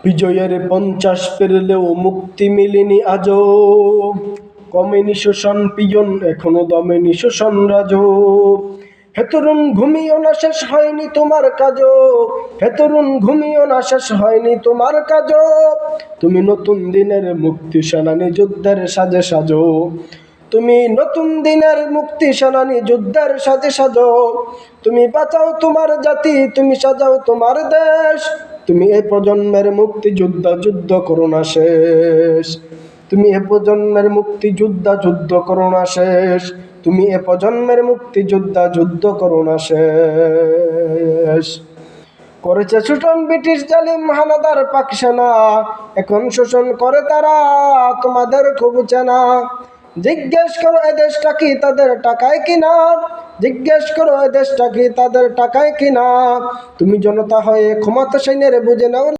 বিজয়ের 50 পেরলেও মুক্তি মিলেনি আজও, কমেনি শোষণ পিয়ন এখনো দমেনি শোষণ রাজো। হে তরুণ ঘুমিও না, শেষ হয়নি তোমার কাজও, হে তরুণ ঘুমিও না, শেষ হয়নি তোমার কাজও। তুমি নতুন দিনের মুক্তি সেনানী যুদ্ধের সাজে সাজো, তুমি নতুন দিনের মুক্তি সেনানী যুদ্ধের সাজে সাজো। তুমি বাঁচাও তোমার জাতি, তুমি সাজাও তোমার দেশ, তুমি এ প্রজন্মের মুক্তি যোদ্ধা, যুদ্ধ করো না শেষ। তুমি এ প্রজন্মের মুক্তি যোদ্ধা, যুদ্ধ করো না শেষ। তুমি এ প্রজন্মের মুক্তি যোদ্ধা, যুদ্ধ করো না শেষ। করেছে শোষণ ব্রিটিশ জালিম হানাদার পাক সেনা, এখন শোষণ করে তারা তোমাদের খুব চেনা। জিজ্ঞেস করো এ দেশটা কি তাদের টাকায় কিনা, জিজ্ঞেস করো এ দেশটা কি তাদের টাকায় কিনা। তুমি জনতা হয়ে ক্ষমতাসীনের বুঝে নাও